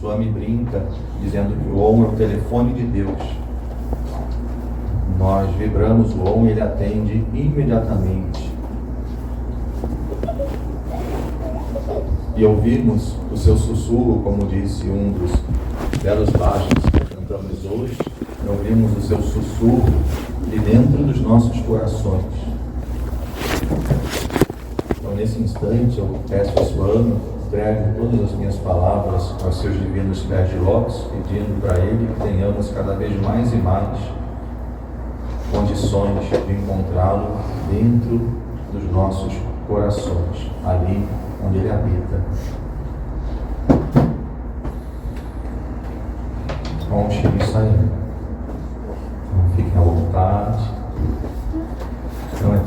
Swami brinca dizendo que o Om é o telefone de Deus. Nós vibramos o Om e ele atende imediatamente. E ouvimos o seu sussurro, como disse um dos belos bhajans que cantamos hoje, ouvimos o seu sussurro de dentro dos nossos corações. Então, nesse instante, eu peço a Swami, entrego todas as minhas palavras aos seus divinos pés de lótus, pedindo para ele que tenhamos cada vez mais e mais condições de encontrá-lo dentro dos nossos corações, ali onde ele habita. Om Shri Sai. Fiquem à vontade. Então, é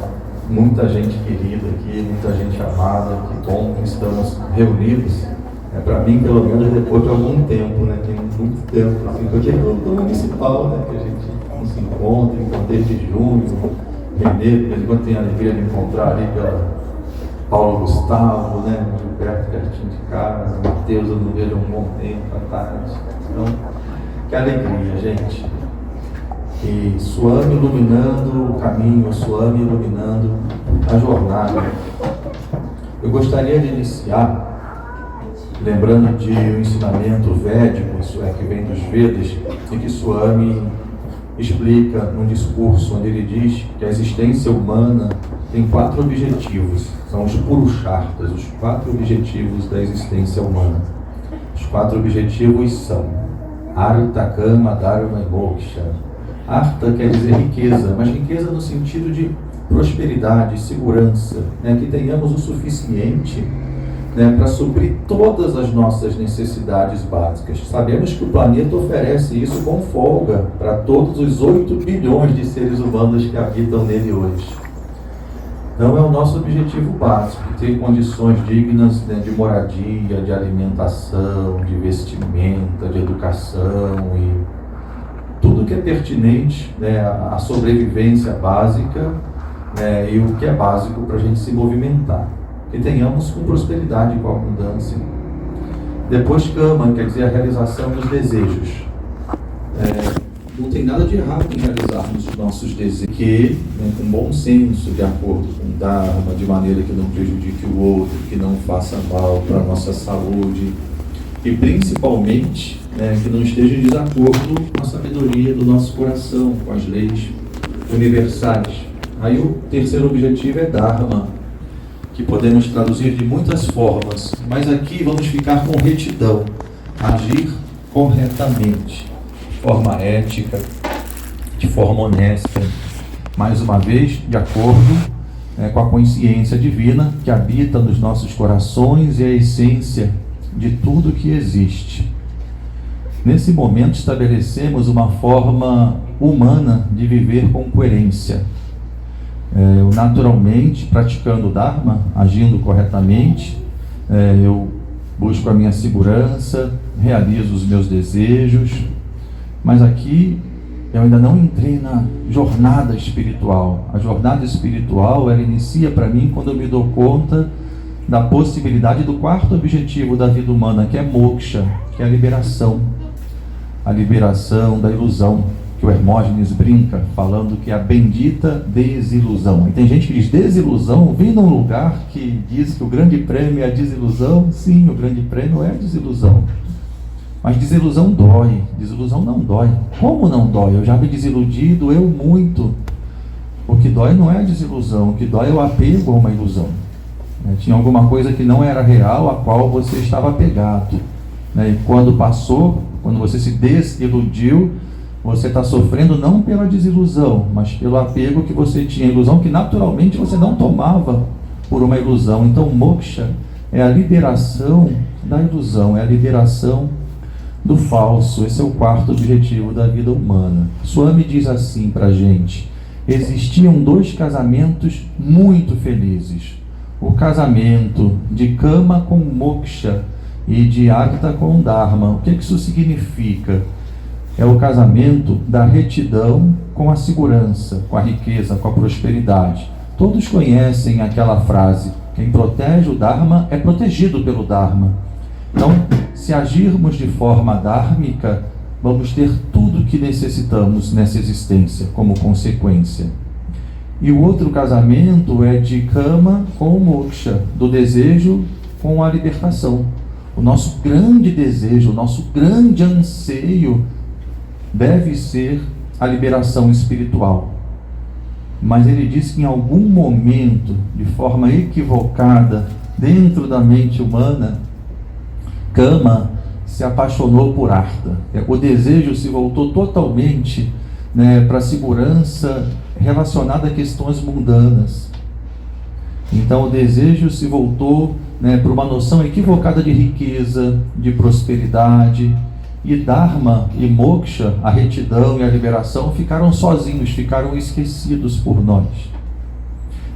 muita gente querida aqui, muita gente amada, que bom que estamos reunidos. Para mim, pelo menos, depois de algum tempo, né? Tem muito tempo, assim, porque é do municipal, né? Que a gente não se encontra, então desde junho, Renê, de vez em quando tem a alegria de encontrar ali pela Paulo Gustavo, né? Gilberto, pertinho de casa, Mateus, eu não vejo há um bom tempo, à tarde. Então, que alegria, gente. E Swami iluminando o caminho, Swami iluminando a jornada. Eu gostaria de iniciar lembrando de um ensinamento védico, isso é, que vem dos Vedas, e que Swami explica num discurso onde ele diz que a existência humana tem 4 objetivos, são os Purusharthas, os 4 objetivos da existência humana. Os 4 objetivos são Artha, Kama, Dharma e Moksha. Artha quer dizer riqueza, mas riqueza no sentido de prosperidade, segurança, né? Que tenhamos o suficiente, né, para suprir todas as nossas necessidades básicas. Sabemos que o planeta oferece isso com folga para todos os 8 bilhões de seres humanos que habitam nele hoje. Então é o nosso objetivo básico, ter condições dignas, né, de moradia, de alimentação, de vestimenta, de educação e tudo que é pertinente, né, à sobrevivência básica, né, e o que é básico para a gente se movimentar. Que tenhamos com prosperidade, com abundância. Depois Kama, quer dizer a realização dos desejos. Não tem nada de errado em realizarmos os nossos desejos, que, né, com bom senso, de acordo com o Dharma, de maneira que não prejudique o outro, que não faça mal para a nossa saúde, e principalmente, né, que não esteja em desacordo com a sabedoria do nosso coração, com as leis universais. Aí o terceiro objetivo é Dharma, que podemos traduzir de muitas formas, mas aqui vamos ficar com retidão, agir corretamente, de forma ética, de forma honesta, mais uma vez, de acordo, com a consciência divina que habita nos nossos corações e a essência de tudo que existe. Nesse momento estabelecemos uma forma humana de viver com coerência. Eu naturalmente, praticando o Dharma, agindo corretamente, eu busco a minha segurança, realizo os meus desejos, mas aqui eu ainda não entrei na jornada espiritual. A jornada espiritual, ela inicia para mim quando eu me dou conta da possibilidade do 4º objetivo da vida humana, que é Moksha, que é a liberação da ilusão, que o Hermógenes brinca, falando que é a bendita desilusão. E tem gente que diz desilusão, vim num lugar que diz que o grande prêmio é a desilusão. Sim, o grande prêmio é a desilusão. Mas desilusão dói, desilusão não dói. Como não dói? Eu já me desiludi, doeu muito. O que dói não é a desilusão, o que dói é o apego a uma ilusão. Tinha alguma coisa que não era real, a qual você estava apegado. E quando passou, quando você se desiludiu, você está sofrendo não pela desilusão, mas pelo apego que você tinha, ilusão que naturalmente você não tomava por uma ilusão. Então Moksha é a liberação da ilusão, é a liberação do falso. Esse é o 4º objetivo da vida humana. Swami diz assim para a gente: existiam 2 casamentos muito felizes. O casamento de Kama com Moksha e de Artha com Dharma. O que isso significa? É o casamento da retidão com a segurança, com a riqueza, com a prosperidade. Todos conhecem aquela frase: quem protege o Dharma é protegido pelo Dharma. Então, se agirmos de forma dármica, vamos ter tudo o que necessitamos nessa existência como consequência. E o outro casamento é de kama com moksha, do desejo com a libertação. O nosso grande desejo, o nosso grande anseio deve ser a liberação espiritual. Mas ele diz que em algum momento, de forma equivocada, dentro da mente humana, Kama se apaixonou por Artha. O desejo se voltou totalmente, para a segurança relacionada a questões mundanas. Então o desejo se voltou, para uma noção equivocada de riqueza, de prosperidade. E Dharma e Moksha, a retidão e a liberação, ficaram sozinhos, ficaram esquecidos por nós.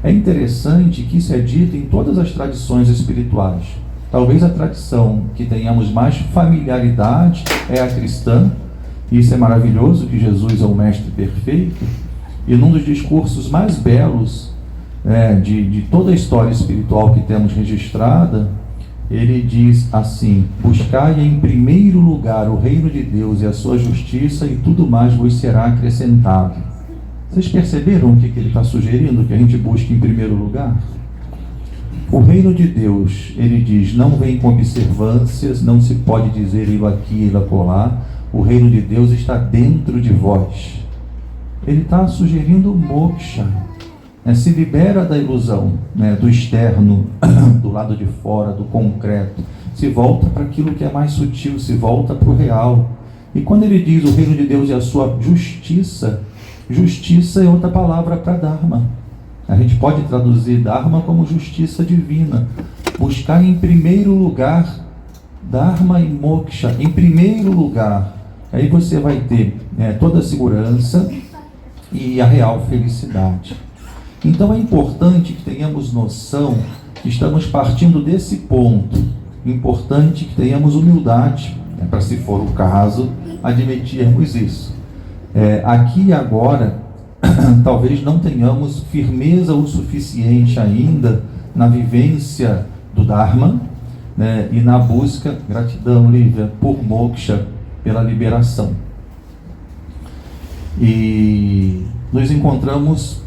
É interessante que isso é dito em todas as tradições espirituais. Talvez a tradição que tenhamos mais familiaridade é a cristã. Isso é maravilhoso, que Jesus é o mestre perfeito. E num dos discursos mais belos de toda a história espiritual que temos registrada, ele diz assim: buscai em primeiro lugar o reino de Deus e a sua justiça, e tudo mais vos será acrescentado. Vocês perceberam o que ele está sugerindo que a gente busque em primeiro lugar? O reino de Deus, ele diz, não vem com observâncias, não se pode dizer ele aqui, ele acolá. O reino de Deus está dentro de vós. Ele está sugerindo moksha. Se libera da ilusão, do externo, do lado de fora, do concreto, se volta para aquilo que é mais sutil, se volta para o real. E quando ele diz o reino de Deus e a sua justiça, justiça é outra palavra para Dharma. A gente pode traduzir Dharma como justiça divina. Buscar em primeiro lugar Dharma e Moksha, em primeiro lugar. Aí você vai ter toda a segurança e a real felicidade. Então é importante que tenhamos noção que estamos partindo desse ponto. Importante que tenhamos humildade, para, se for o caso, admitirmos isso. Aqui e agora, talvez não tenhamos firmeza o suficiente ainda na vivência do Dharma, e na busca, gratidão, Lívia, por moksha, pela liberação. E nos encontramos,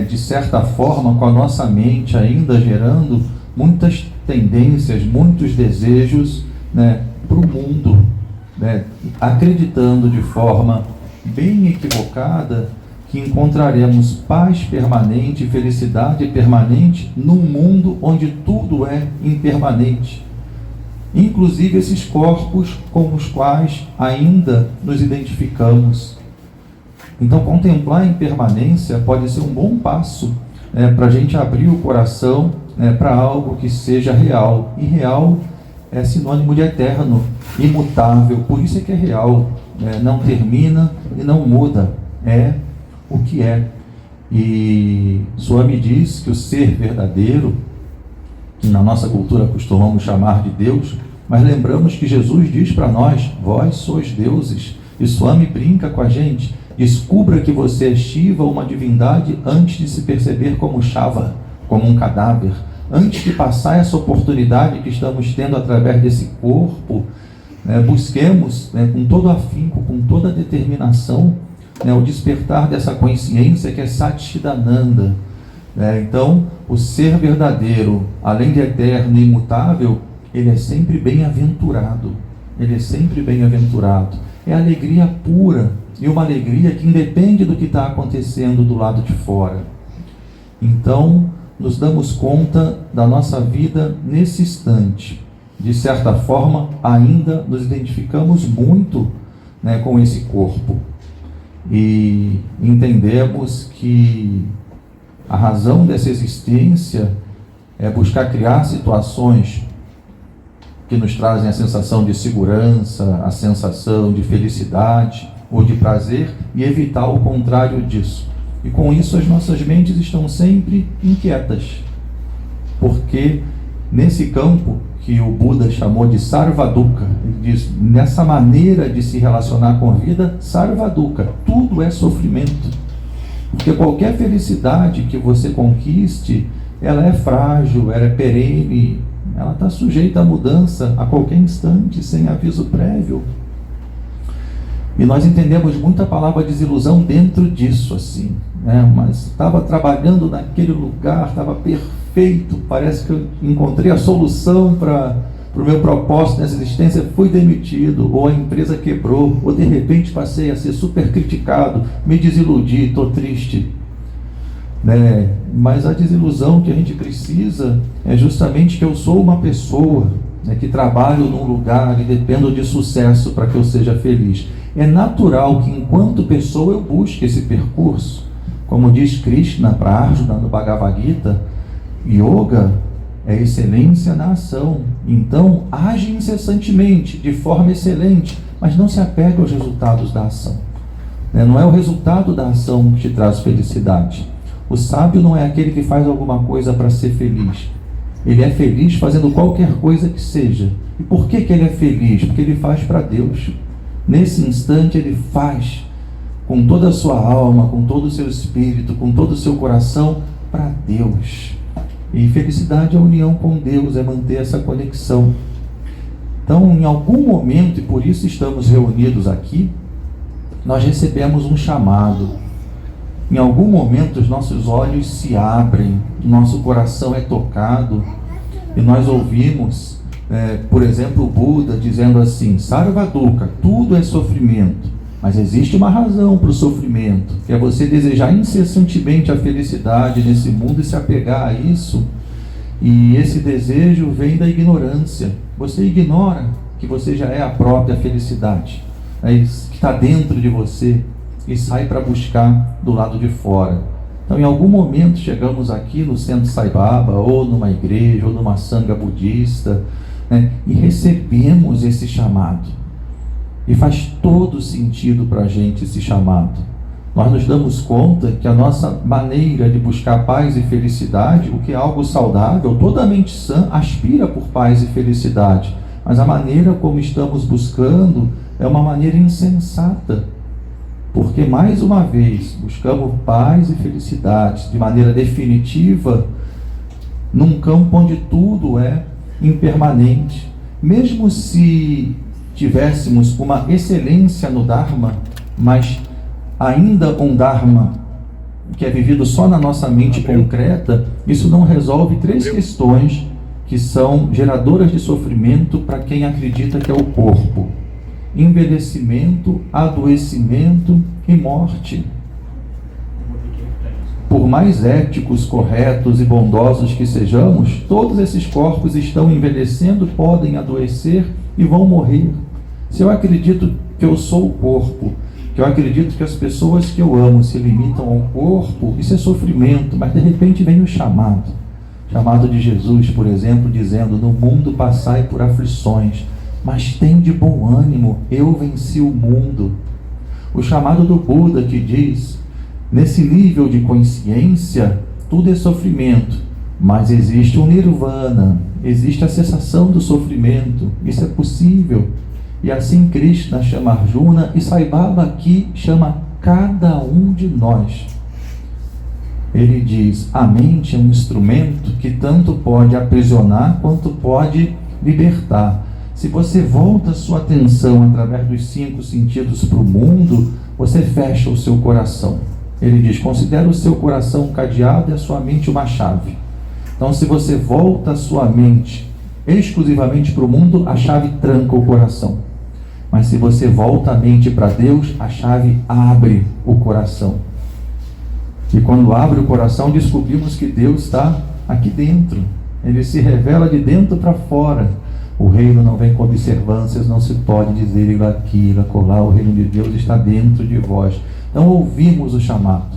de certa forma, com a nossa mente ainda gerando muitas tendências, muitos desejos, para o mundo, acreditando de forma bem equivocada que encontraremos paz permanente, felicidade permanente num mundo onde tudo é impermanente, inclusive esses corpos com os quais ainda nos identificamos. Então, contemplar a impermanência pode ser um bom passo para a gente abrir o coração para algo que seja real. E real é sinônimo de eterno, imutável, por isso é que é real, não termina e não muda, é o que é. E Swami diz que o ser verdadeiro, que na nossa cultura costumamos chamar de Deus, mas lembramos que Jesus diz para nós: vós sois deuses. E Swami brinca com a gente: descubra que você é Shiva, uma divindade, antes de se perceber como Shava, como um cadáver. Antes de passar essa oportunidade que estamos tendo através desse corpo, busquemos com todo afinco, com toda determinação, o despertar dessa consciência que é Satchidananda. Então, o ser verdadeiro, além de eterno e imutável, ele é sempre bem-aventurado. Ele é sempre bem-aventurado. É alegria pura, e uma alegria que independe do que está acontecendo do lado de fora. Então, nos damos conta da nossa vida nesse instante. De certa forma, ainda nos identificamos muito com esse corpo. E entendemos que a razão dessa existência é buscar criar situações que nos trazem a sensação de segurança, a sensação de felicidade ou de prazer, e evitar o contrário disso. E com isso as nossas mentes estão sempre inquietas, porque nesse campo que o Buda chamou de Sarvadukkha, ele diz, nessa maneira de se relacionar com a vida, Sarvadukkha, tudo é sofrimento. Porque qualquer felicidade que você conquiste, ela é frágil, ela é perene, ela está sujeita à mudança a qualquer instante, sem aviso prévio. E nós entendemos muito a palavra desilusão dentro disso, assim, né? Mas estava trabalhando naquele lugar, estava perfeito, parece que eu encontrei a solução para o meu propósito nessa existência, fui demitido, ou a empresa quebrou, ou de repente passei a ser super criticado, me desiludi, estou triste. Né? Mas a desilusão que a gente precisa é justamente que eu sou uma pessoa, né, que trabalho num lugar e dependo de sucesso para que eu seja feliz. É natural que enquanto pessoa eu busque esse percurso, como diz Krishna para Arjuna no Bhagavad Gita, yoga é excelência na ação. Então age incessantemente, de forma excelente, mas não se apega aos resultados da ação. Não é o resultado da ação que te traz felicidade. O sábio não é aquele que faz alguma coisa para ser feliz. Ele é feliz fazendo qualquer coisa que seja. E por que ele é feliz? Porque ele faz para Deus. Nesse instante ele faz com toda a sua alma, com todo o seu espírito, com todo o seu coração, para Deus. E felicidade é a união com Deus, é manter essa conexão. Então, em algum momento, e por isso estamos reunidos aqui, nós recebemos um chamado. Em algum momento os nossos olhos se abrem, nosso coração é tocado e nós ouvimos, por exemplo, o Buda dizendo assim: Sarva Dukkha, tudo é sofrimento, mas existe uma razão para o sofrimento, que é você desejar incessantemente a felicidade nesse mundo e se apegar a isso, e esse desejo vem da ignorância. Você ignora que você já é a própria felicidade, que está dentro de você, e sai para buscar do lado de fora. Então, em algum momento chegamos aqui no Centro Sai Baba, ou numa igreja, ou numa sangha budista, né, e recebemos esse chamado. E faz todo sentido para a gente esse chamado. Nós nos damos conta que a nossa maneira de buscar paz e felicidade, o que é algo saudável, toda mente sã aspira por paz e felicidade, mas a maneira como estamos buscando é uma maneira insensata. Porque, mais uma vez, buscamos paz e felicidade de maneira definitiva num campo onde tudo é impermanente. Mesmo se tivéssemos uma excelência no Dharma, mas ainda um Dharma que é vivido só na nossa mente concreta, isso não resolve 3 questões que são geradoras de sofrimento para quem acredita que é o corpo: envelhecimento, adoecimento e morte. Por mais éticos, corretos e bondosos que sejamos, todos esses corpos estão envelhecendo, podem adoecer e vão morrer. Se eu acredito que eu sou o corpo, que eu acredito que as pessoas que eu amo se limitam ao corpo, isso é sofrimento, mas de repente vem o chamado de Jesus, por exemplo, dizendo: no mundo passai por aflições, mas tem de bom ânimo, eu venci o mundo. O chamado do Buda que diz: nesse nível de consciência, tudo é sofrimento, mas existe um nirvana, existe a cessação do sofrimento, isso é possível. E assim Krishna chama Arjuna, e Sai Baba aqui chama cada um de nós. Ele diz: a mente é um instrumento que tanto pode aprisionar quanto pode libertar. Se você volta a sua atenção através dos 5 sentidos para o mundo, você fecha o seu coração. Ele diz: considera o seu coração um cadeado e a sua mente uma chave. Então, se você volta a sua mente exclusivamente para o mundo, a chave tranca o coração. Mas se você volta a mente para Deus, a chave abre o coração. E quando abre o coração, descobrimos que Deus está aqui dentro. Ele se revela de dentro para fora. O reino não vem com observâncias, não se pode dizer ir aqui, ir acolá. O reino de Deus está dentro de vós. Então ouvimos o chamado.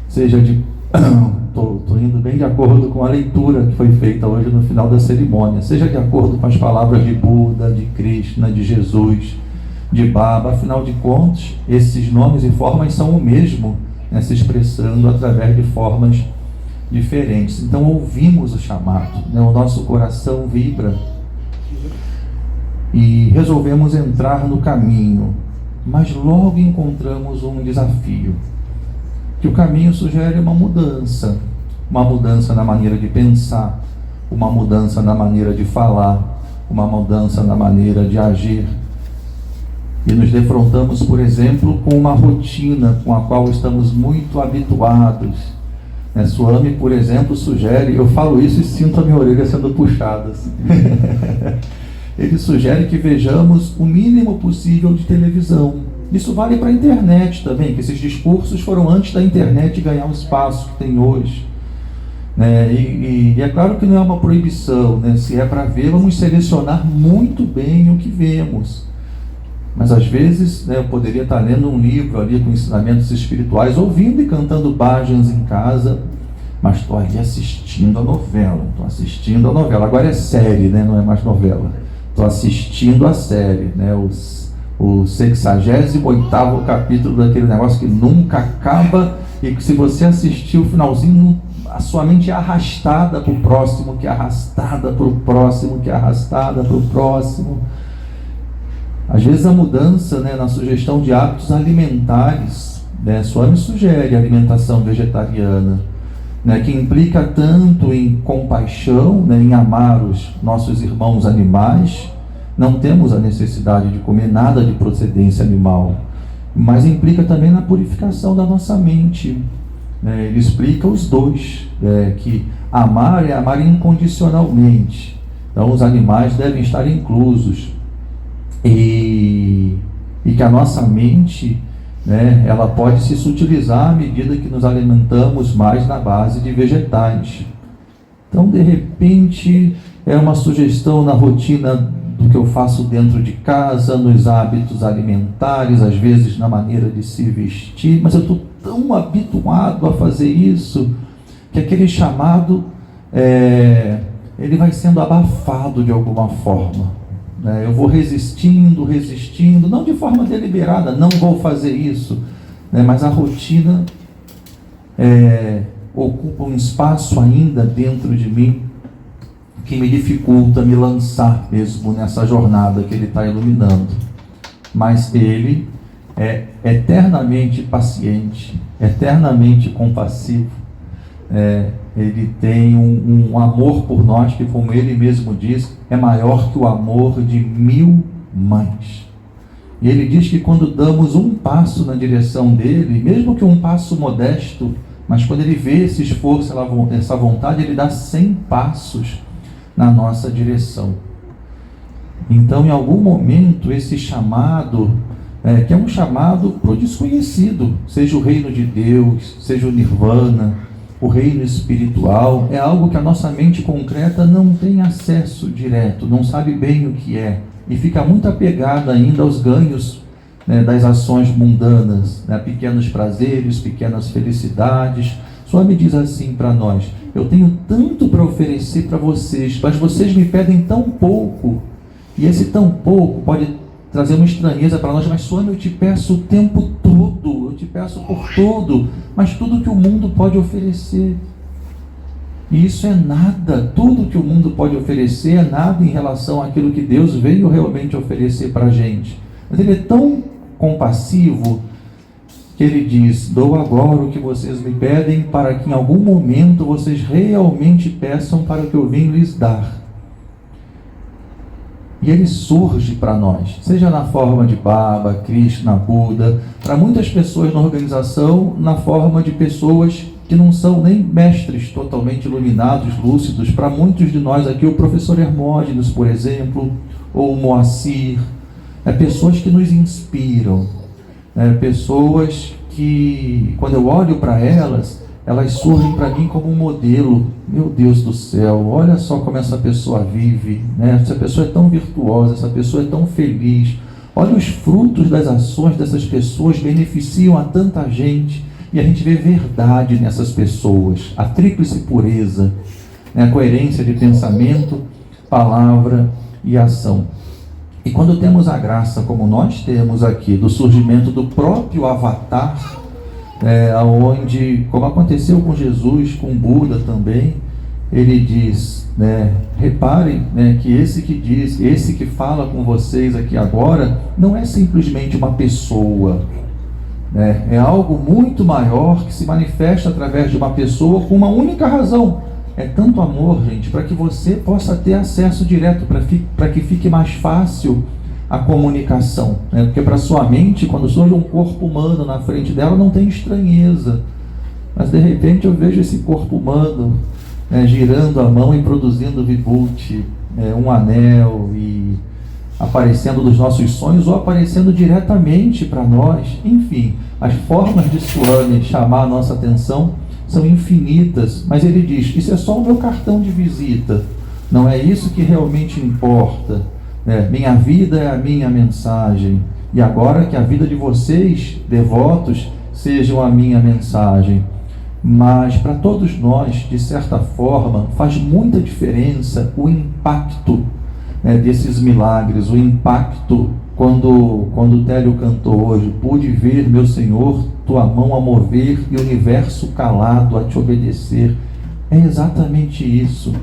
Seja de... Estou indo bem de acordo com a leitura que foi feita hoje no final da cerimônia. Seja de acordo com as palavras de Buda, de Krishna, de Jesus, de Baba. Afinal de contas, esses nomes e formas são o mesmo, né, se expressando através de formas diferentes. Então ouvimos o chamado, né, o nosso coração vibra e resolvemos entrar no caminho, mas logo encontramos um desafio, que o caminho sugere uma mudança na maneira de pensar, uma mudança na maneira de falar, uma mudança na maneira de agir. E nos defrontamos, por exemplo, com uma rotina com a qual estamos muito habituados. Suame, por exemplo, sugere, eu falo isso e sinto a minha orelha sendo puxada. Assim. Ele sugere que vejamos o mínimo possível de televisão. Isso vale para a internet também, que esses discursos foram antes da internet ganhar o espaço que tem hoje. E é claro que não é uma proibição, se é para ver, vamos selecionar muito bem o que vemos. Mas às vezes eu poderia estar lendo um livro ali com ensinamentos espirituais, ouvindo e cantando bhajans em casa, mas estou ali assistindo a novela. Agora é série, não é mais novela. Estou assistindo a série, o 68º capítulo daquele negócio que nunca acaba, e que se você assistir o finalzinho, a sua mente é arrastada para o próximo, que é arrastada para o próximo, que é arrastada para o próximo. Às vezes a mudança na sugestão de hábitos alimentares, Swami sugere alimentação vegetariana, que implica tanto em compaixão, em amar os nossos irmãos animais. Não temos a necessidade de comer nada de procedência animal, mas implica também na purificação da nossa mente. Ele explica os dois, que amar é amar incondicionalmente. Então os animais devem estar inclusos. E que a nossa mente, ela pode se sutilizar à medida que nos alimentamos mais na base de vegetais. Então, de repente, é uma sugestão na rotina do que eu faço dentro de casa, nos hábitos alimentares, às vezes na maneira de se vestir, mas eu estou tão habituado a fazer isso, que aquele chamado, ele vai sendo abafado de alguma forma. Eu vou resistindo, não de forma deliberada, não vou fazer isso, mas a rotina ocupa um espaço ainda dentro de mim que me dificulta me lançar mesmo nessa jornada que ele está iluminando. Mas ele é eternamente paciente, eternamente compassivo. Ele tem um amor por nós que, como ele mesmo diz, é maior que o amor de 1000 mães. E ele diz que quando damos um passo na direção dele, mesmo que um passo modesto, mas quando ele vê esse esforço, essa vontade, ele dá 100 passos na nossa direção. Então, em algum momento, esse chamado, que é um chamado para o desconhecido, seja o reino de Deus, seja o nirvana, o reino espiritual, é algo que a nossa mente concreta não tem acesso direto, não sabe bem o que é, e fica muito apegada ainda aos ganhos das ações mundanas, pequenos prazeres, pequenas felicidades. Swami diz assim para nós: eu tenho tanto para oferecer para vocês, mas vocês me pedem tão pouco, e esse tão pouco pode trazer uma estranheza para nós, mas Swami, eu te peço o tempo todo, eu te peço por tudo, mas tudo que o mundo pode oferecer. E isso é nada, tudo que o mundo pode oferecer é nada em relação àquilo que Deus veio realmente oferecer para a gente. Mas ele é tão compassivo que ele diz: dou agora o que vocês me pedem, para que em algum momento vocês realmente peçam para o que eu vim lhes dar. E ele surge para nós, seja na forma de Baba, Krishna, Buda, para muitas pessoas na organização, na forma de pessoas que não são nem mestres totalmente iluminados, lúcidos. Para muitos de nós aqui, o professor Hermógenes, por exemplo, ou o Moacir, pessoas que nos inspiram, pessoas que, quando eu olho para elas surgem para mim como um modelo. Meu Deus do céu, olha só como essa pessoa vive, essa pessoa é tão virtuosa, essa pessoa é tão feliz. Olha os frutos das ações dessas pessoas, beneficiam a tanta gente, e a gente vê verdade nessas pessoas, a tríplice pureza, a coerência de pensamento, palavra e ação. E quando temos a graça, como nós temos aqui, do surgimento do próprio avatar, onde, como aconteceu com Jesus, com Buda também, ele diz, reparem, que esse que fala com vocês aqui agora, não é simplesmente uma pessoa, é algo muito maior que se manifesta através de uma pessoa com uma única razão, é tanto amor, gente, para que você possa ter acesso direto, para que fique mais fácil a comunicação, né? Porque para sua mente, quando surge um corpo humano na frente dela, não tem estranheza. Mas de repente eu vejo esse corpo humano, né, girando a mão e produzindo vibhuti, um anel, e aparecendo dos nossos sonhos ou aparecendo diretamente para nós. Enfim, as formas de Swami chamar a nossa atenção são infinitas, mas ele diz: isso é só o meu cartão de visita, não é isso que realmente importa, né? Minha vida é a minha mensagem, e agora que a vida de vocês, devotos, sejam a minha mensagem. Mas para todos nós, de certa forma, faz muita diferença o impacto, né, desses milagres, o impacto quando o Télio cantou hoje: pude ver, meu Senhor, tua mão a mover e o universo calado a te obedecer. É exatamente isso.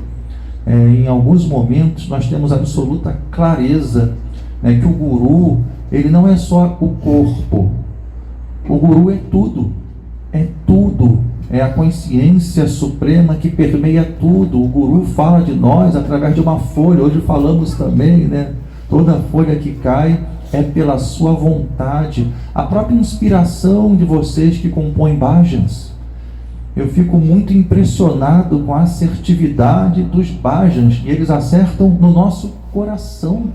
Em alguns momentos nós temos absoluta clareza, né, que o Guru, ele não é só o corpo. O Guru é tudo. É tudo. É a consciência suprema que permeia tudo. O Guru fala de nós através de uma folha. Hoje falamos também, né? Toda folha que cai é pela sua vontade. A própria inspiração de vocês que compõem bhajans. Eu fico muito impressionado com a assertividade dos bhajans. E eles acertam no nosso coração.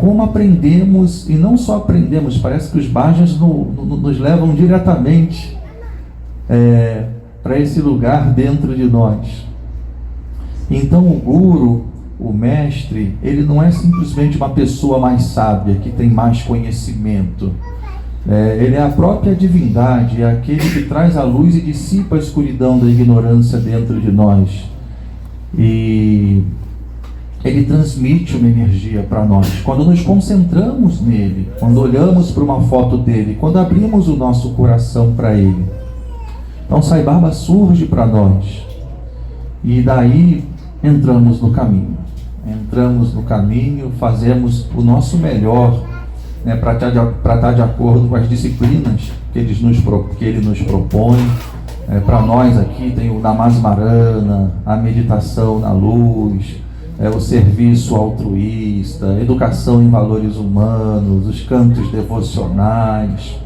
Como aprendemos, e não só aprendemos, parece que os bhajans nos levam diretamente para esse lugar dentro de nós. Então o Guru, o mestre, ele não é simplesmente uma pessoa mais sábia, que tem mais conhecimento. Ele é a própria divindade, é aquele que traz a luz e dissipa a escuridão da ignorância dentro de nós. E ele transmite uma energia para nós. Quando nos concentramos nele, quando olhamos para uma foto dele, quando abrimos o nosso coração para ele, então Sai Baba surge para nós. E daí entramos no caminho. Entramos no caminho, fazemos o nosso melhor, né, para estar de acordo com as disciplinas que ele nos propõe. Para nós aqui tem o Namasmarana, a meditação na luz, o serviço altruísta, a educação em valores humanos, os cantos devocionais.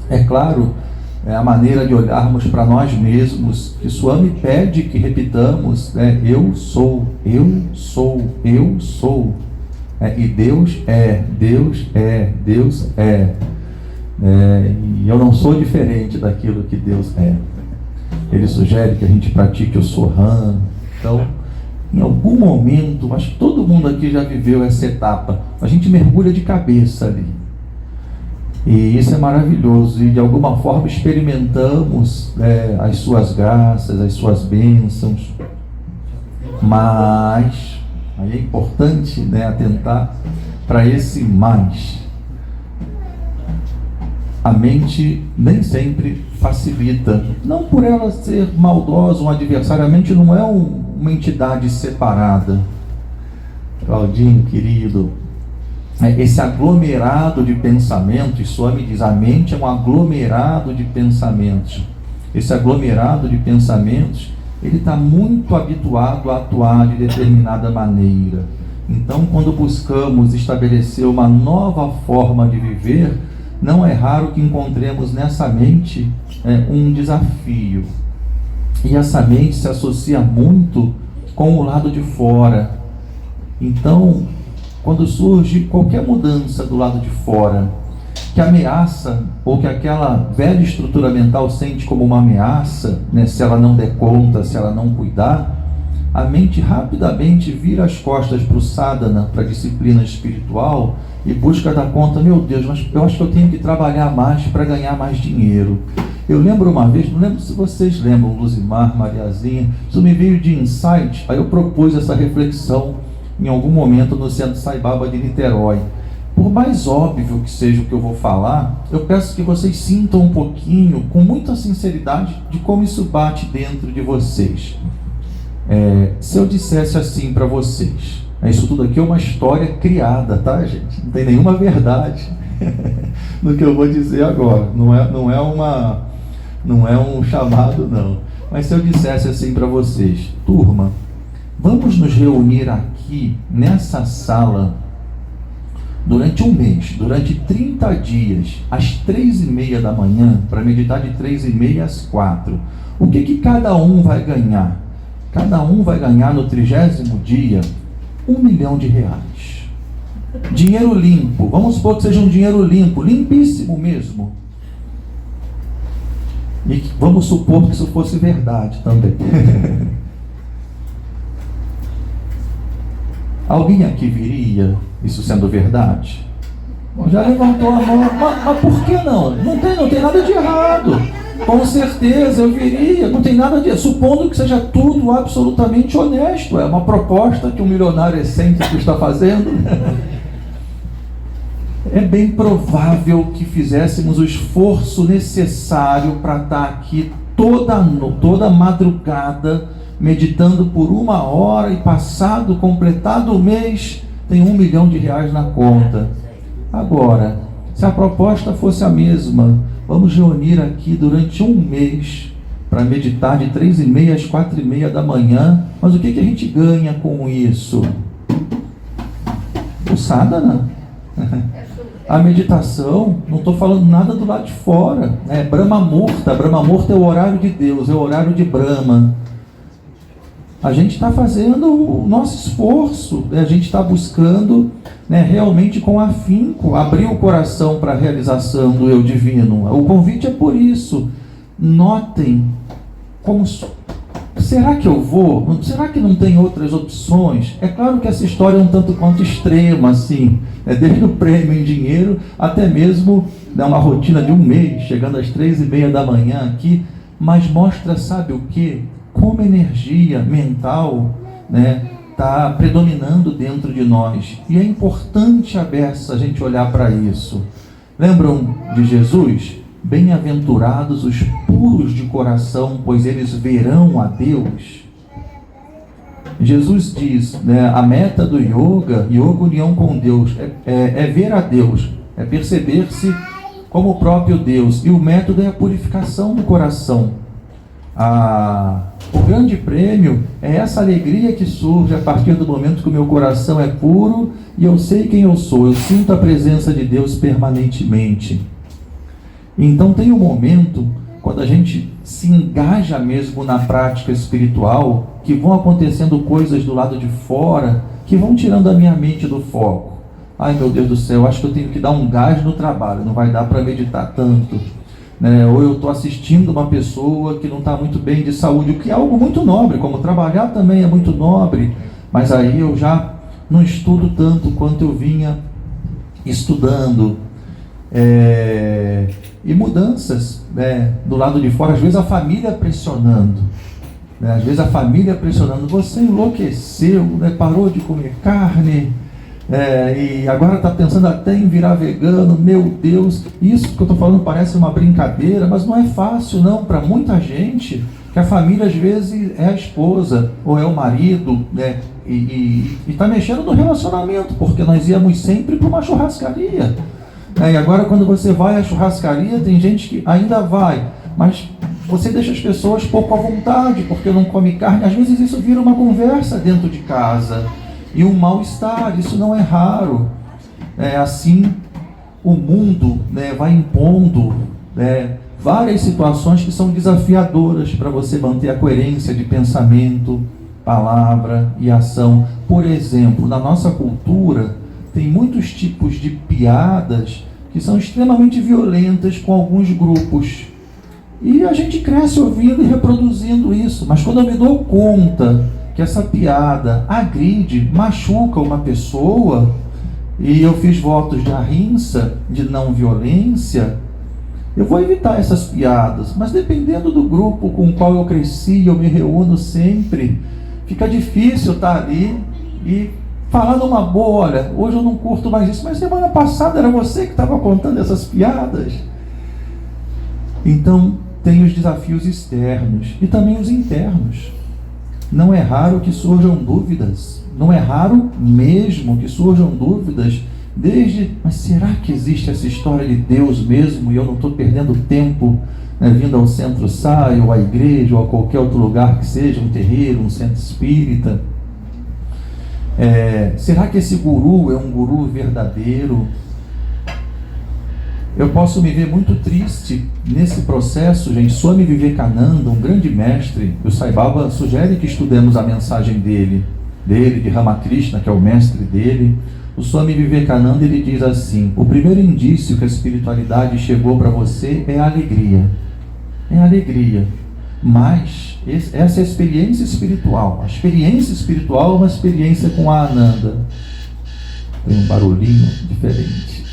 É claro, a maneira de olharmos para nós mesmos, que Swami pede que repitamos, eu sou, eu sou, eu sou. E Deus é, Deus é, Deus é. E eu não sou diferente daquilo que Deus é. Ele sugere que a gente pratique o Soham. Então, em algum momento, acho que todo mundo aqui já viveu essa etapa, a gente mergulha de cabeça ali. E isso é maravilhoso, e de alguma forma experimentamos as suas graças, as suas bênçãos. Mas aí é importante, né, atentar para esse mais. A mente nem sempre facilita, não por ela ser maldosa, um adversário. A mente não é uma entidade separada. Claudinho, querido, esse aglomerado de pensamentos, Swami diz, a mente é um aglomerado de pensamentos. Esse aglomerado de pensamentos, ele está muito habituado a atuar de determinada maneira. Então, quando buscamos estabelecer uma nova forma de viver, não é raro que encontremos nessa mente um desafio. E essa mente se associa muito com o lado de fora. Então, quando surge qualquer mudança do lado de fora, que ameaça, ou que aquela velha estrutura mental sente como uma ameaça, né, se ela não der conta, se ela não cuidar, a mente rapidamente vira as costas para o sadhana, para a disciplina espiritual, e busca dar conta: meu Deus, mas eu acho que eu tenho que trabalhar mais para ganhar mais dinheiro. Eu lembro uma vez, não lembro se vocês lembram, Luzimar, Mariazinha, isso me veio de insight, aí eu propus essa reflexão em algum momento no Centro Sai Baba de Niterói. Por mais óbvio que seja o que eu vou falar, eu peço que vocês sintam um pouquinho, com muita sinceridade, de como isso bate dentro de vocês. Se eu dissesse assim para vocês, isso tudo aqui é uma história criada, tá, gente? Não tem nenhuma verdade no que eu vou dizer agora. Não é um chamado, não. Mas se eu dissesse assim para vocês, turma, vamos nos reunir aqui nessa sala durante um mês, durante 30 dias, às 3h30 da manhã, para meditar de 3h30 às 4h. O que cada um vai ganhar? Cada um vai ganhar no 30º dia R$1 milhão. Dinheiro limpo. Vamos supor que seja um dinheiro limpo, limpíssimo mesmo. E vamos supor que isso fosse verdade também. Alguém aqui viria, isso sendo verdade? Já levantou a mão, mas por que não? Não tem nada de errado. Com certeza eu viria, não tem nada de... Supondo que seja tudo absolutamente honesto. É uma proposta que um milionário excêntrico está fazendo. É bem provável que fizéssemos o esforço necessário para estar aqui toda madrugada, meditando por 1 hora, e completado o mês, tem R$1 milhão na conta. Agora, se a proposta fosse a mesma, vamos reunir aqui durante um mês para meditar de 3h30 às 4h30 da manhã. Mas o que a gente ganha com isso? O sadhana. A meditação, não estou falando nada do lado de fora. É Brahma Murta. Brahma Murta é o horário de Deus, é o horário de Brahma. A gente está fazendo o nosso esforço, a gente está buscando, realmente com afinco, abrir o coração para a realização do eu divino. O convite é por isso. Notem como... Será que eu vou? Será que não tem outras opções? É claro que essa história é um tanto quanto extrema, assim, desde o prêmio em dinheiro até mesmo uma rotina de um mês, chegando às 3h30 da manhã aqui, mas mostra, sabe o quê? Como a energia mental está predominando dentro de nós. E é importante a gente olhar para isso. Lembram de Jesus? Bem-aventurados os puros de coração, pois eles verão a Deus. Jesus diz, a meta do yoga união com Deus, é ver a Deus, é perceber-se como o próprio Deus. E o método é a purificação do coração. O grande prêmio é essa alegria que surge a partir do momento que o meu coração é puro e eu sei quem eu sou, eu sinto a presença de Deus permanentemente. Então tem um momento, quando a gente se engaja mesmo na prática espiritual, que vão acontecendo coisas do lado de fora, que vão tirando a minha mente do foco. Ai meu Deus do céu, acho que eu tenho que dar um gás no trabalho, não vai dar para meditar tanto. Ou eu estou assistindo uma pessoa que não está muito bem de saúde, o que é algo muito nobre, como trabalhar também é muito nobre, mas aí eu já não estudo tanto quanto eu vinha estudando. E mudanças do lado de fora, às vezes a família pressionando, você enlouqueceu, parou de comer carne, e agora está pensando até em virar vegano. Meu Deus, isso que eu estou falando parece uma brincadeira, mas não é fácil não, para muita gente, que a família às vezes é a esposa ou é o marido, e está mexendo no relacionamento, porque nós íamos sempre para uma churrascaria. E agora quando você vai à churrascaria, tem gente que ainda vai, mas você deixa as pessoas pouco à vontade, porque não come carne. Às vezes isso vira uma conversa dentro de casa, e um mal-estar, isso não é raro. Assim, o mundo vai impondo várias situações que são desafiadoras para você manter a coerência de pensamento, palavra e ação. Por exemplo, na nossa cultura, tem muitos tipos de piadas que são extremamente violentas com alguns grupos. E a gente cresce ouvindo e reproduzindo isso. Mas quando eu me dou conta que essa piada agride, machuca uma pessoa, e eu fiz votos de ahimsa, de não violência, eu vou evitar essas piadas. Mas dependendo do grupo com o qual eu cresci, eu me reúno sempre, fica difícil estar ali e falar numa boa. Olha, hoje eu não curto mais isso, mas semana passada era você que estava contando essas piadas. Então, tem os desafios externos e também os internos. Não é raro que surjam dúvidas, não é raro mesmo que surjam dúvidas Mas será que existe essa história de Deus mesmo e eu não estou perdendo tempo, né, vindo ao Centro Sai, ou à igreja, ou a qualquer outro lugar que seja, um terreiro, um centro espírita? Será que esse guru é um guru verdadeiro? Eu posso me ver muito triste nesse processo, gente. Swami Vivekananda, um grande mestre, o Sai Baba sugere que estudemos a mensagem dele, de Ramakrishna, que é o mestre dele. O Swami Vivekananda, ele diz assim: o primeiro indício que a espiritualidade chegou para você é a alegria. É a alegria. Mas essa é a experiência espiritual. A experiência espiritual é uma experiência com a Ananda. Tem um barulhinho diferente.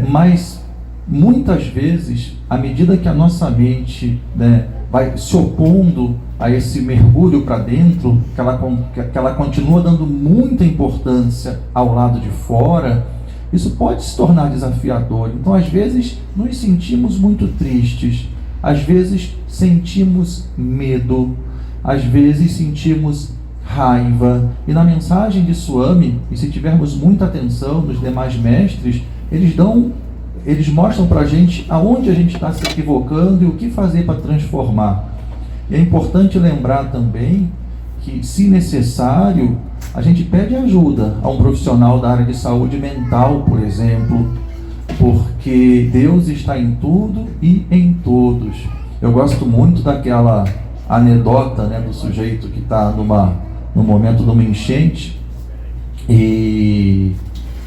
Mas muitas vezes, à medida que a nossa mente, né, vai se opondo a esse mergulho para dentro, que ela continua dando muita importância ao lado de fora, isso pode se tornar desafiador. Então, às vezes, nos sentimos muito tristes, às vezes sentimos medo, às vezes sentimos raiva. E na mensagem de Swami, e se tivermos muita atenção nos demais mestres, eles mostram para a gente aonde a gente está se equivocando e o que fazer para transformar. E é importante lembrar também que, se necessário, a gente pede ajuda a um profissional da área de saúde mental, por exemplo, porque Deus está em tudo e em todos. Eu gosto muito daquela anedota, né, do sujeito que está no momento de uma enchente e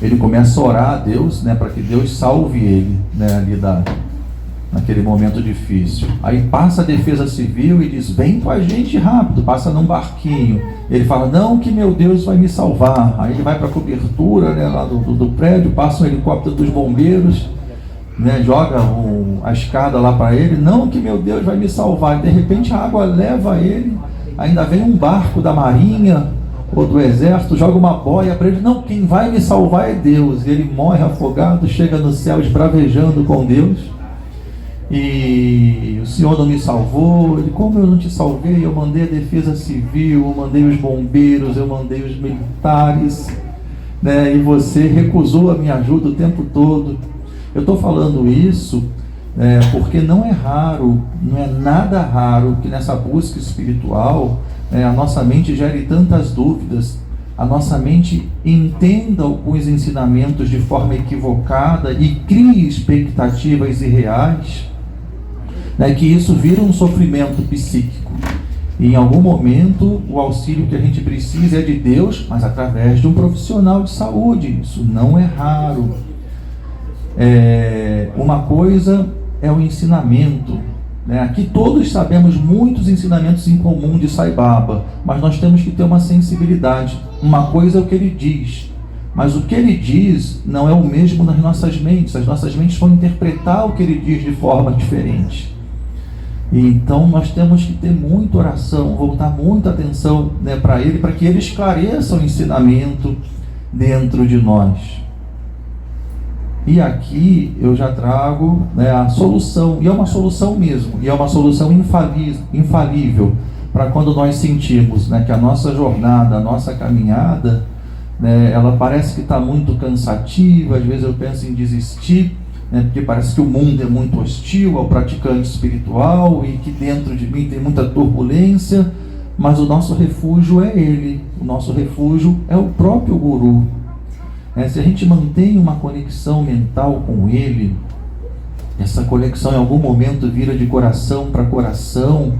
ele começa a orar a Deus, né, para que Deus salve ele, né, ali naquele momento difícil. Aí passa a defesa civil e diz: vem com a gente rápido, passa num barquinho. Ele fala: não, que meu Deus vai me salvar. Aí ele vai para a cobertura, né, lá do prédio, passa um helicóptero dos bombeiros, né, joga a escada lá para ele: não, que meu Deus vai me salvar. E de repente a água leva ele, ainda vem um barco da marinha ou do exército, joga uma boia para ele: não, quem vai me salvar é Deus. E ele morre afogado, chega no céu esbravejando com Deus. E o Senhor não me salvou. Ele: como eu não te salvei? Eu mandei a defesa civil, eu mandei os bombeiros, eu mandei os militares, né? E você recusou a minha ajuda o tempo todo. Eu estou falando isso porque não é raro, não é nada raro que nessa busca espiritual a nossa mente gere tantas dúvidas, a nossa mente entenda alguns ensinamentos de forma equivocada e crie expectativas irreais, né, que isso vira um sofrimento psíquico. E em algum momento o auxílio que a gente precisa é de Deus, mas através de um profissional de saúde. Isso não é raro. Uma coisa é o ensinamento, né? Aqui todos sabemos muitos ensinamentos em comum de Sai Baba, mas nós temos que ter uma sensibilidade. Uma coisa é o que ele diz, mas o que ele diz não é o mesmo nas nossas mentes. As nossas mentes vão interpretar o que ele diz de forma diferente. E então nós temos que ter muita oração, voltar muita atenção, né, para ele, para que ele esclareça o ensinamento dentro de nós. E aqui eu já trago, né, a solução, e é uma solução mesmo, e é uma solução infalível, para quando nós sentimos, né, que a nossa jornada, a nossa caminhada, né, ela parece que está muito cansativa. Às vezes eu penso em desistir, né, porque parece que o mundo é muito hostil ao praticante espiritual e que dentro de mim tem muita turbulência, mas o nosso refúgio é ele, o nosso refúgio é o próprio Guru. Se a gente mantém uma conexão mental com ele, essa conexão em algum momento vira de coração para coração,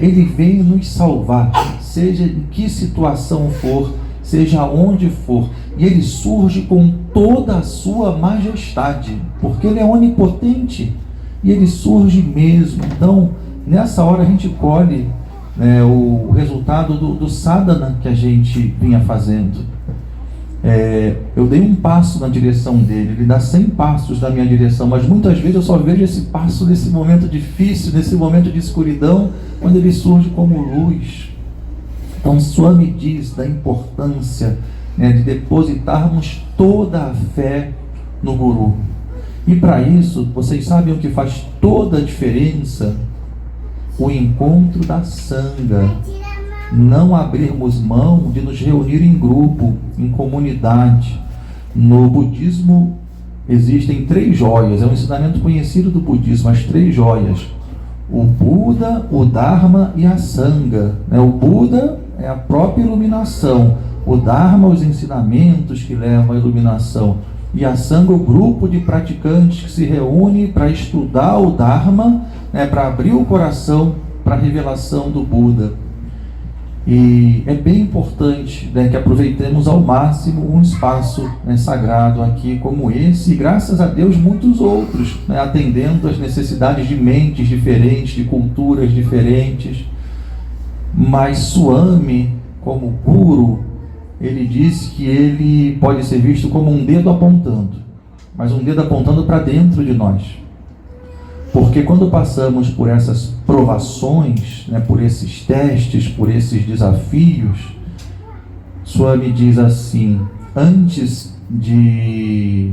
ele vem nos salvar, seja em que situação for, seja onde for, e ele surge com toda a sua majestade, porque ele é onipotente, e ele surge mesmo. Então, nessa hora a gente colhe o resultado do sadhana que a gente vinha fazendo. Eu dei um passo na direção dele, ele dá 100 passos na minha direção, mas muitas vezes eu só vejo esse passo nesse momento difícil, nesse momento de escuridão, quando ele surge como luz. Então Swami diz da importância, de depositarmos toda a fé no Guru. E para isso, vocês sabem o que faz toda a diferença? O encontro da Sangha. não abrirmos mão de nos reunir em grupo, em comunidade. No budismo existem 3 joias, é um ensinamento conhecido do budismo, as 3 joias: o Buda, o Dharma e a Sangha. O Buda é a própria iluminação, o Dharma, os ensinamentos que levam à iluminação, e a Sangha, o grupo de praticantes que se reúne para estudar o Dharma, para abrir o coração para a revelação do Buda. E é bem importante que aproveitemos ao máximo um espaço sagrado aqui como esse, e graças a Deus muitos outros, atendendo às necessidades de mentes diferentes, de culturas diferentes. Mas Swami, como guru, ele disse que ele pode ser visto como um dedo apontando, mas um dedo apontando para dentro de nós. Porque quando passamos por essas provações, por esses testes, por esses desafios, Swami diz assim: antes de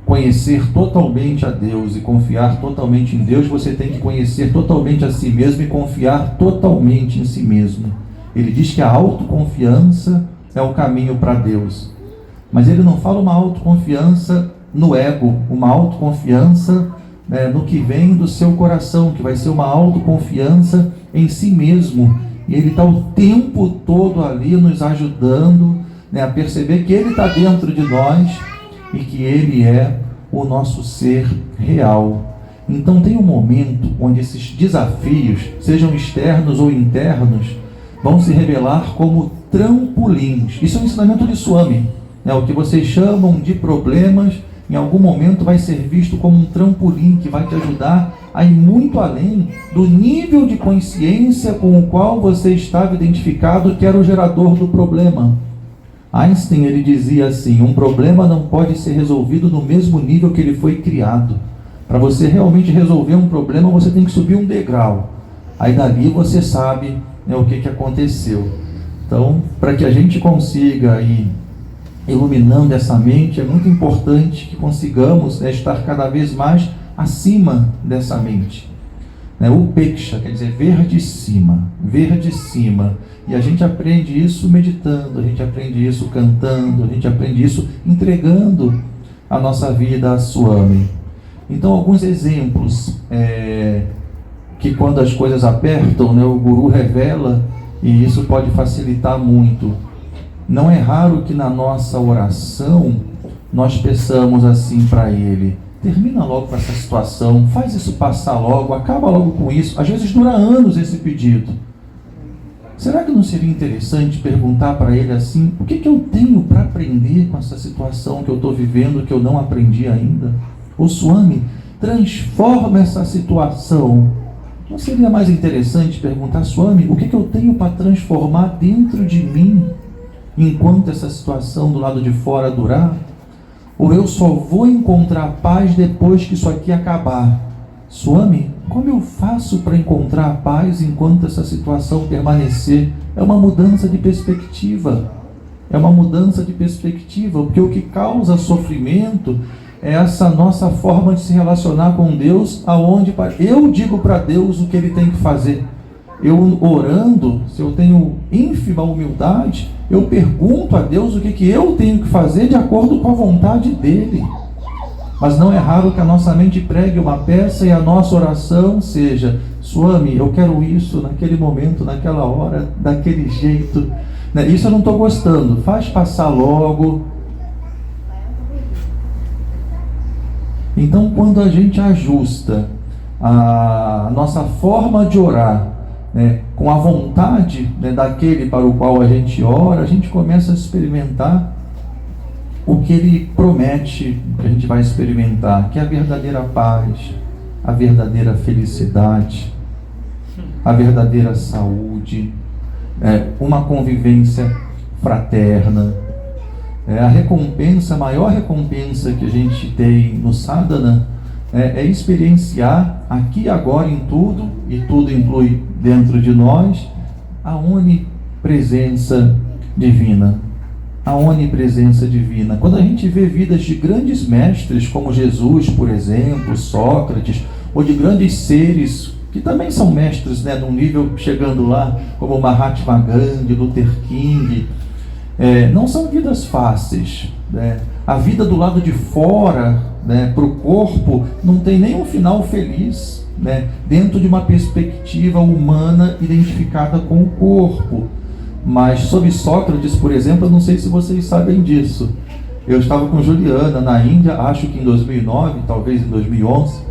conhecer totalmente a Deus e confiar totalmente em Deus, você tem que conhecer totalmente a si mesmo e confiar totalmente em si mesmo. Ele diz que a autoconfiança é o caminho para Deus. Mas ele não fala uma autoconfiança no ego, uma autoconfiança no que vem do seu coração, que vai ser uma autoconfiança em si mesmo. E ele está o tempo todo ali nos ajudando a perceber que ele está dentro de nós e que ele é o nosso ser real. Então tem um momento onde esses desafios, sejam externos ou internos, vão se revelar como trampolins. Isso é um ensinamento de Swami. O que vocês chamam de problemas, em algum momento vai ser visto como um trampolim que vai te ajudar a ir muito além do nível de consciência com o qual você estava identificado, que era o gerador do problema. Einstein, ele dizia assim: um problema não pode ser resolvido no mesmo nível que ele foi criado. Para você realmente resolver um problema, você tem que subir um degrau. Aí dali você sabe o que aconteceu. Então, para que a gente consiga ir iluminando essa mente, é muito importante que consigamos estar cada vez mais acima dessa mente. Upeksha quer dizer ver de cima, ver de cima. E a gente aprende isso meditando, a gente aprende isso cantando, a gente aprende isso entregando a nossa vida a Swami. Então, alguns exemplos que quando as coisas apertam, o Guru revela, e isso pode facilitar muito. Não é raro que na nossa oração nós peçamos assim para ele: termina logo com essa situação, faz isso passar logo, acaba logo com isso. Às vezes dura anos esse pedido. Será que não seria interessante perguntar para ele assim: o que eu tenho para aprender com essa situação que eu estou vivendo, que eu não aprendi ainda? Ô Swami, transforma essa situação. Não seria mais interessante perguntar: Swami, o que eu tenho para transformar dentro de mim enquanto essa situação do lado de fora durar? Ou eu só vou encontrar paz depois que isso aqui acabar? Swami, como eu faço para encontrar paz enquanto essa situação permanecer? É uma mudança de perspectiva. É uma mudança de perspectiva, porque o que causa sofrimento é essa nossa forma de se relacionar com Deus, aonde eu digo para Deus o que Ele tem que fazer. Eu orando, se eu tenho ínfima humildade, eu pergunto a Deus o que eu tenho que fazer de acordo com a vontade dEle. Mas não é raro que a nossa mente pregue uma peça e a nossa oração seja: Swami, eu quero isso naquele momento, naquela hora, daquele jeito. Isso eu não estou gostando, faz passar logo. Então, quando a gente ajusta a nossa forma de orar com a vontade daquele para o qual a gente ora, a gente começa a experimentar o que ele promete que a gente vai experimentar, que é a verdadeira paz, a verdadeira felicidade, a verdadeira saúde, uma convivência fraterna. A recompensa, a maior recompensa que a gente tem no sadhana é experienciar aqui e agora em tudo, e tudo inclui dentro de nós, a onipresença divina. A onipresença divina. Quando a gente vê vidas de grandes mestres, como Jesus, por exemplo, Sócrates, ou de grandes seres que também são mestres, né, num nível chegando lá, como Mahatma Gandhi, Luther King. Não são vidas fáceis, né? A vida do lado de fora, né, para o corpo, não tem nenhum final feliz, né, dentro de uma perspectiva humana identificada com o corpo. Mas sobre Sócrates, por exemplo, eu não sei se vocês sabem disso. Eu estava com Juliana na Índia, acho que em 2009, talvez em 2011,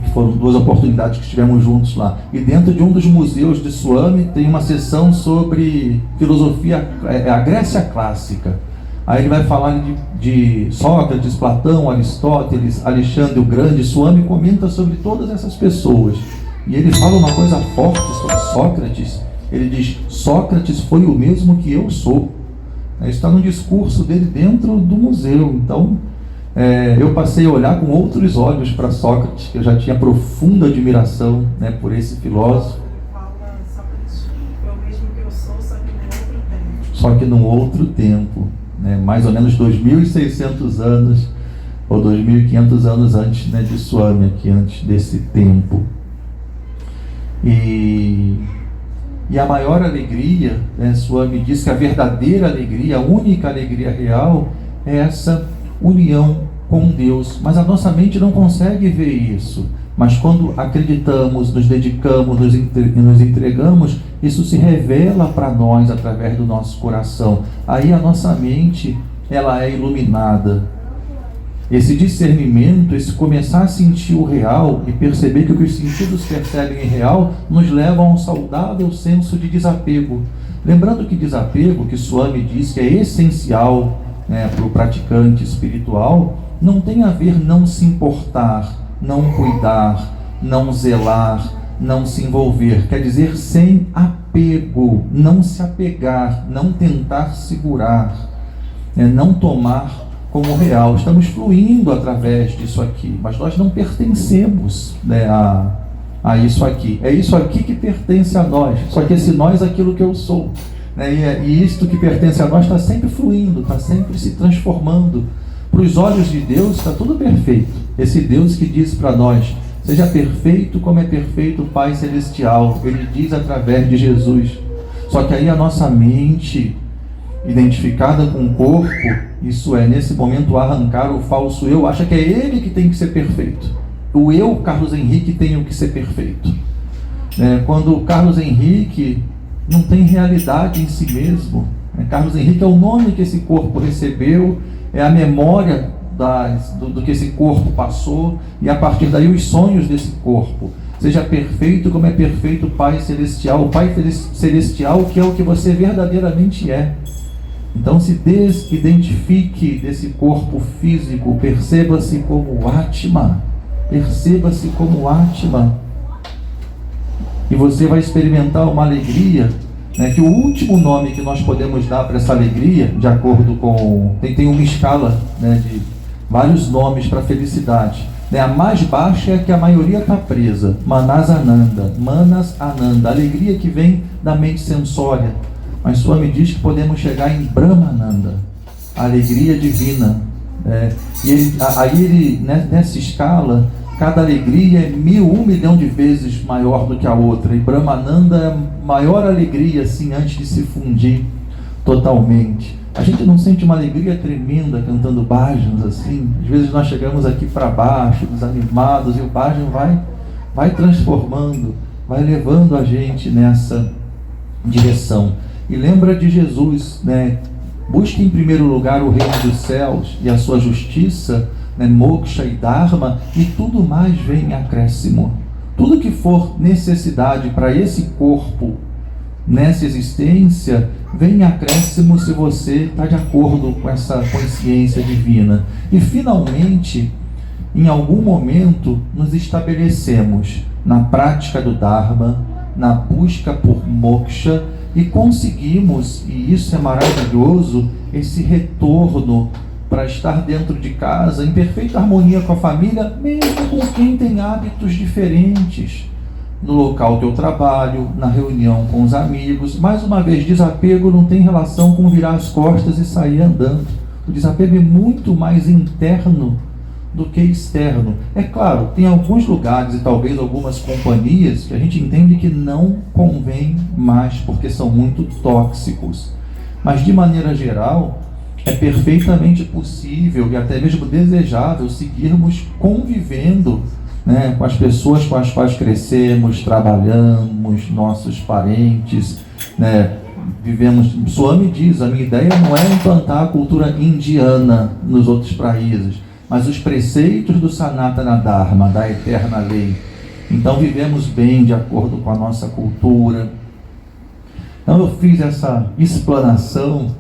que foram 2 oportunidades que estivemos juntos lá. E dentro de um dos museus de Swami tem uma sessão sobre filosofia, a Grécia clássica. Aí ele vai falar de Sócrates, Platão, Aristóteles, Alexandre o Grande. Swami comenta sobre todas essas pessoas. E ele fala uma coisa forte sobre Sócrates. Ele diz: Sócrates foi o mesmo que eu sou. Isso está no discurso dele dentro do museu. Então, eu passei a olhar com outros olhos para Sócrates, que eu já tinha profunda admiração, né, por esse filósofo. Sócrates foi o mesmo que eu sou, só que num outro tempo, né, mais ou menos 2.600 anos ou 2.500 anos antes, né, de Swami, aqui, antes desse tempo. E a maior alegria, né, Swami diz que a verdadeira alegria, a única alegria real, é essa união com Deus. Mas a nossa mente não consegue ver isso. Mas quando acreditamos, nos dedicamos, nos entregamos, isso se revela para nós através do nosso coração. Aí a nossa mente, ela é iluminada. Esse discernimento, esse começar a sentir o real e perceber que o que os sentidos percebem é real, nos leva a um saudável senso de desapego. Lembrando que desapego, que Swami diz que é essencial, né, para o praticante espiritual, não tem a ver não se importar, não cuidar, não zelar, não se envolver. Quer dizer, sem apego, não se apegar, não tentar segurar, não tomar como real. Estamos fluindo através disso aqui, mas nós não pertencemos, né, a isso aqui. É isso aqui que pertence a nós, só que esse nós é aquilo que eu sou. E isto que pertence a nós está sempre fluindo, está sempre se transformando. Para os olhos de Deus está tudo perfeito. Esse Deus que diz para nós: seja perfeito como é perfeito o Pai Celestial. Ele diz através de Jesus. Só que aí a nossa mente, identificada com o corpo, isso é, nesse momento, arrancar o falso eu, acha que é ele que tem que ser perfeito. O eu, Carlos Henrique, tem que ser perfeito. Quando o Carlos Henrique não tem realidade em si mesmo. Carlos Henrique é o nome que esse corpo recebeu, é a memória do que esse corpo passou, e a partir daí os sonhos desse corpo. Seja perfeito como é perfeito o Pai Celestial, o Pai Celestial que é o que você verdadeiramente é. Então se desidentifique desse corpo físico, perceba-se como Atma, perceba-se como Atma. E você vai experimentar uma alegria, né, que o último nome que nós podemos dar para essa alegria, de acordo com... Tem uma escala, né, de vários nomes para felicidade. A mais baixa é a que a maioria está presa, Manas Ananda, a alegria que vem da mente sensória. Mas Swami diz que podemos chegar em Brahmananda, a alegria divina. Aí nessa escala, cada alegria é 1 milhão de vezes maior do que a outra. E Brahmananda é a maior alegria, assim, antes de se fundir totalmente. A gente não sente uma alegria tremenda cantando bhajans, assim? Às vezes nós chegamos aqui para baixo, desanimados, e o bhajan vai transformando, vai levando a gente nessa direção. E lembra de Jesus, né? Busque em primeiro lugar o reino dos céus e a sua justiça, né, moksha e dharma, e tudo mais vem em acréscimo. Tudo que for necessidade para esse corpo, nessa existência, vem em acréscimo se você está de acordo com essa consciência divina. E finalmente, em algum momento, nos estabelecemos na prática do dharma, na busca por moksha, e conseguimos, e isso é maravilhoso, esse retorno para estar dentro de casa, em perfeita harmonia com a família, mesmo com quem tem hábitos diferentes, no local que eu trabalho, na reunião com os amigos. Mais uma vez, desapego não tem relação com virar as costas e sair andando. O desapego é muito mais interno do que externo. É claro, tem alguns lugares e talvez algumas companhias que a gente entende que não convém mais porque são muito tóxicos. Mas de maneira geral, é perfeitamente possível e até mesmo desejável seguirmos convivendo, né, com as pessoas com as quais crescemos, trabalhamos, nossos parentes, né, vivemos. Swami diz, a minha ideia não é implantar a cultura indiana nos outros países, mas os preceitos do Sanatana Dharma, da eterna lei. Então vivemos bem de acordo com a nossa cultura. Então eu fiz essa explanação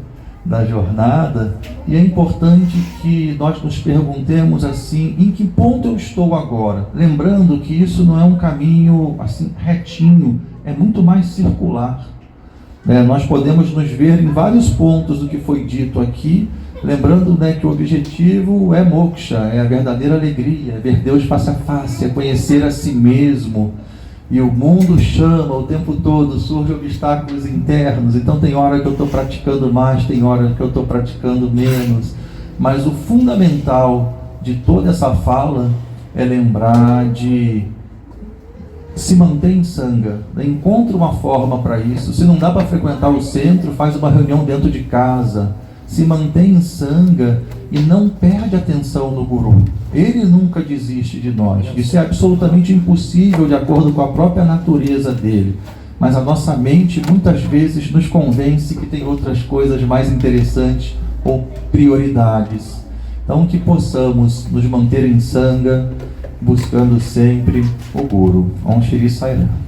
da jornada e é importante que nós nos perguntemos assim, em que ponto eu estou agora? Lembrando que isso não é um caminho assim retinho, é muito mais circular. Nós podemos nos ver em vários pontos do que foi dito aqui, lembrando, né, que o objetivo é moksha, é a verdadeira alegria, é ver Deus face a face, é conhecer a si mesmo. E o mundo chama o tempo todo, surgem obstáculos internos, então tem hora que eu estou praticando mais, tem hora que eu estou praticando menos. Mas o fundamental de toda essa fala é lembrar de se manter em sanga, encontre uma forma para isso. Se não dá para frequentar o centro, faz uma reunião dentro de casa. Se mantém em sanga e não perde atenção no Guru. Ele nunca desiste de nós. Isso é absolutamente impossível de acordo com a própria natureza dele. Mas a nossa mente muitas vezes nos convence que tem outras coisas mais interessantes ou prioridades. Então que possamos nos manter em sanga, buscando sempre o Guru. Om Shri Sai Ram.